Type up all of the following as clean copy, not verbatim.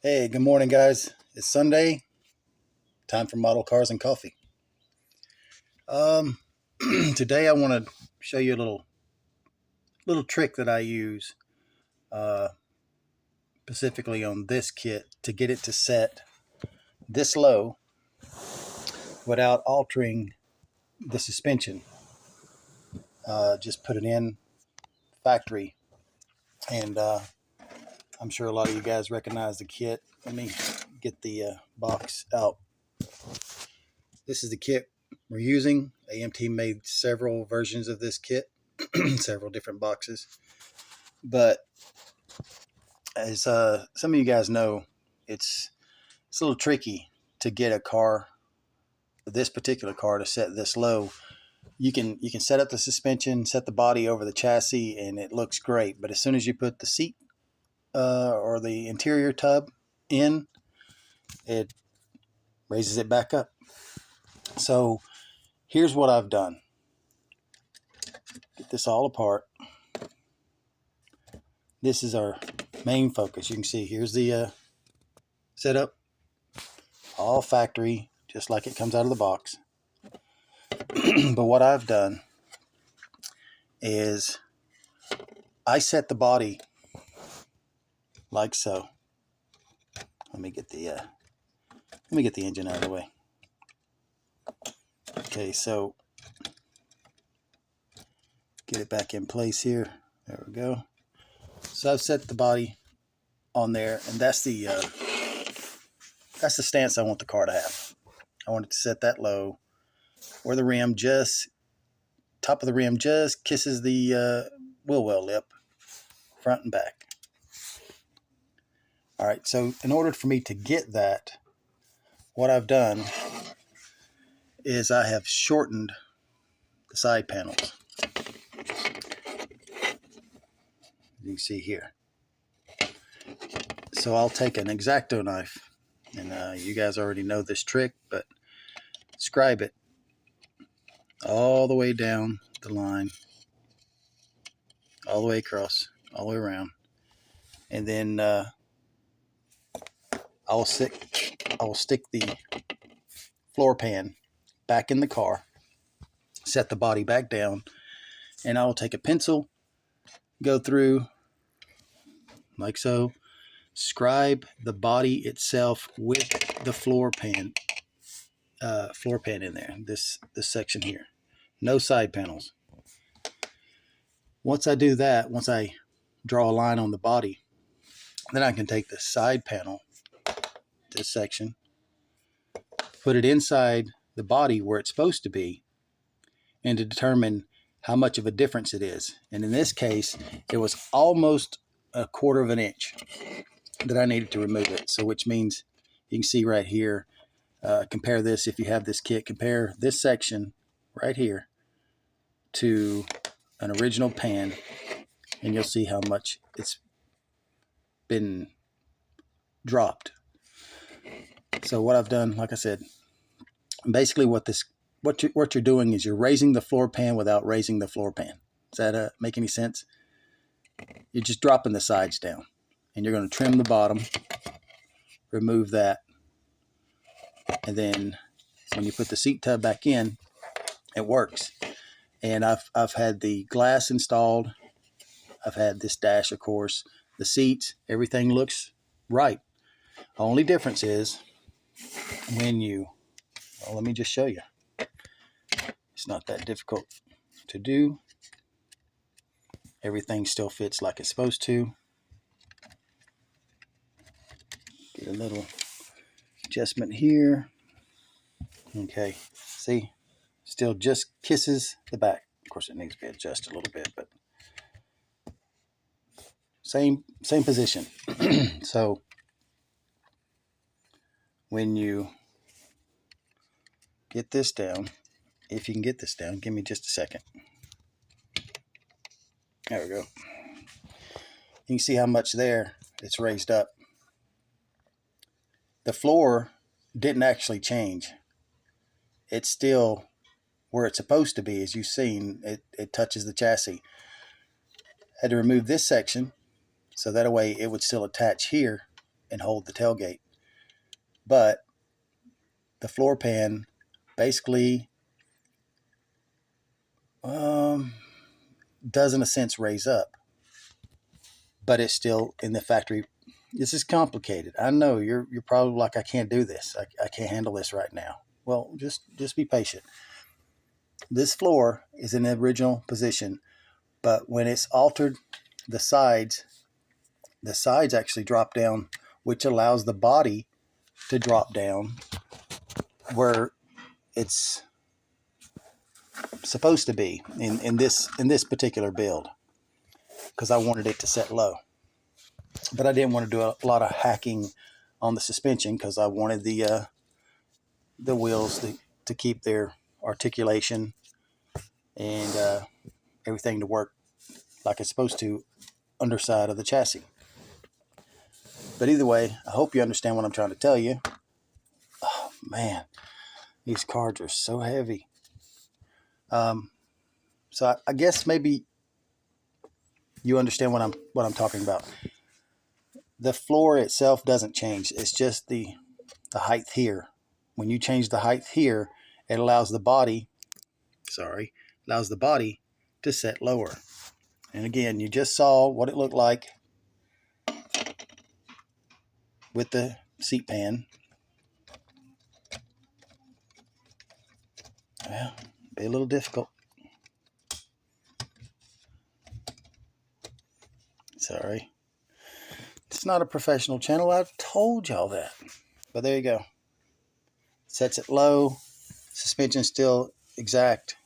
Hey, good morning, guys. It's Sunday. Time for Model Cars and Coffee. Um, Today I want to show you a little trick that I use uh, specifically on this kit to get it to set this low without altering the suspension. Just put it in factory, and I'm sure a lot of you guys recognize the kit. Let me get the box out. This is the kit we're using. AMT made several versions of this kit, several different boxes. But as some of you guys know, it's a little tricky to get a car, this particular car, to set this low. You can set up the suspension, set the body over the chassis, and it looks great. But as soon as you put the seat or the interior tub in, it raises it back up. So here's what I've done. Get this all apart. This is our main focus. You can see here's the setup, all factory, just like it comes out of the box. But what I've done is I set the body like so. Let me get the engine out of the way. Okay, so get it back in place here. There we go. So I've set the body on there, and that's the stance I want the car to have. I want it to set that low, where the rim top of the rim just kisses the wheel well lip, front and back. All right, so in order for me to get that, what I've done is I have shortened the side panels. You can see here. So I'll take an X-Acto knife, and you guys already know this trick, but scribe it all the way down the line, all the way across, all the way around, and then I will stick the floor pan back in the car, set the body back down, and I will take a pencil, go through like so, scribe the body itself with the floor pan in there. This section here, no side panels. Once I do that, once I draw a line on the body, then I can take the side panel, this section, put it inside the body where it's supposed to be, and to determine how much of a difference it is. And in this case, it was almost a quarter of an inch that I needed to remove it. So which means you can see right here, compare this, if you have this kit, compare this section right here to an original pan, and you'll see how much it's been dropped. So what I've done, like I said, basically what you're doing is you're raising the floor pan without raising the floor pan. Does that make any sense? You're just dropping the sides down, and you're going to trim the bottom, remove that, and then when you put the seat tub back in, it works. And I've had the glass installed. I've had this dash, of course, the seats, everything looks right. Only difference is when let me just show you. It's not that difficult to do. Everything still fits like it's supposed to. Get a little adjustment here. Okay, see, still just kisses the back. Of course, it needs to be adjusted a little bit, but same position. So when you get this down, if you can get this down, give me just a second. There we go. You can see how much there it's raised up. The floor didn't actually change. It's still where it's supposed to be. As you've seen, it touches the chassis. Had to remove this section so that way it would still attach here, and hold the tailgate. But the floor pan basically does in a sense raise up, but it's still in the factory. This is complicated. I know you're probably like, I can't do this. I can't handle this right now. Well, just be patient. This floor is in the original position, but when it's altered, the sides actually drop down, which allows the body to drop down where it's supposed to be in this particular build, because I wanted it to set low. But I didn't want to do a lot of hacking on the suspension, because I wanted the wheels to keep their articulation and everything to work like it's supposed to underside of the chassis. But either way, I hope you understand what I'm trying to tell you. Oh man, these cards are so heavy. So I guess maybe you understand what I'm talking about. The floor itself doesn't change. It's just the height here. When you change the height here, it allows the body to set lower. And again, you just saw what it looked like with the seat pan. Well, be a little difficult. Sorry. It's not a professional channel. I've told y'all that. But there you go. Sets it low. Suspension still exact.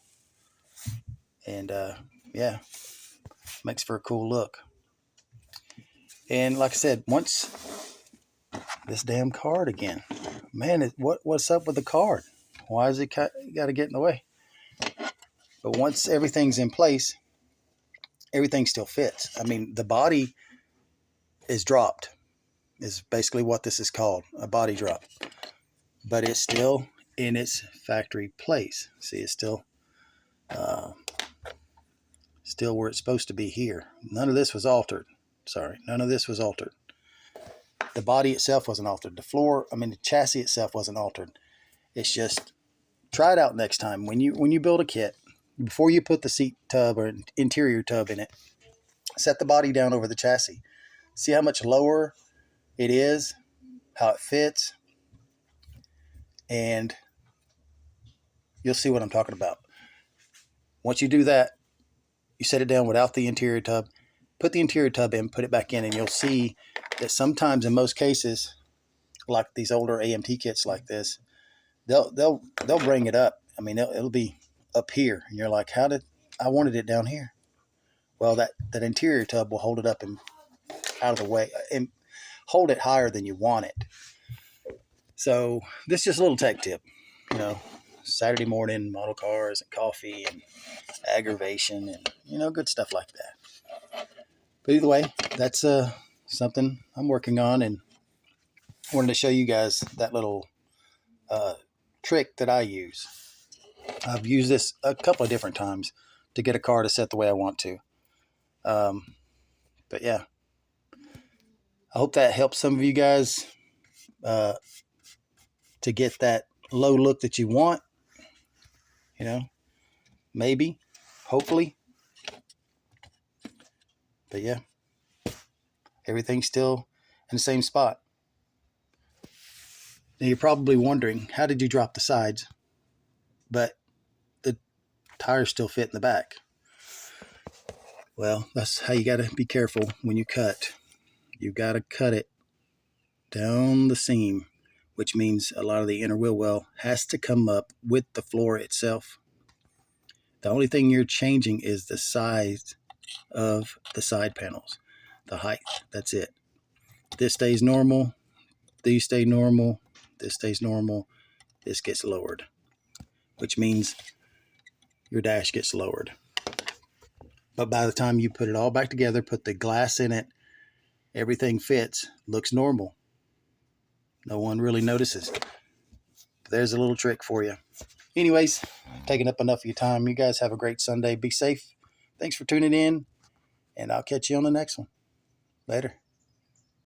And yeah, makes for a cool look. And like I said, once this damn card again, man, what's up with the card? Why is it got to get in the way? But once everything's in place, everything still fits. I mean, the body is dropped, is basically what this is called, a body drop. But it's still in its factory place. See, it's still where it's supposed to be here. None of this was altered. Sorry, none of this was altered. The body itself wasn't altered. The chassis itself wasn't altered. It's just, try it out next time. When you build a kit, before you put the seat tub or interior tub in it, set the body down over the chassis. See how much lower it is, how it fits, and you'll see what I'm talking about. Once you do that, you set it down without the interior tub, put the interior tub in, put it back in, and you'll see that sometimes, in most cases, like these older AMT kits like this, they'll bring it up. I mean, it'll be up here, and you're like, I wanted it down here. Well, that interior tub will hold it up and out of the way and hold it higher than you want it. So this is just a little tech tip, Saturday morning, model cars and coffee and aggravation and, good stuff like that. But either way, that's something I'm working on, and I wanted to show you guys that little trick that I use. I've used this a couple of different times to get a car to set the way I want to. But yeah, I hope that helps some of you guys to get that low look that you want. Maybe, hopefully. But yeah, everything's still in the same spot. Now you're probably wondering, how did you drop the sides, but the tires still fit in the back? Well, that's how you got to be careful when you cut. You got to cut it down the seam, which means a lot of the inner wheel well has to come up with the floor itself. The only thing you're changing is the size of the side panels, the height. That's it. This stays normal. These stay normal. This stays normal. This gets lowered, which means your dash gets lowered. But by the time you put it all back together, put the glass in it, everything fits, looks normal. No one really notices. There's a little trick for you. Anyways, taking up enough of your time. You guys have a great Sunday. Be safe. Thanks for tuning in, and I'll catch you on the next one. Later.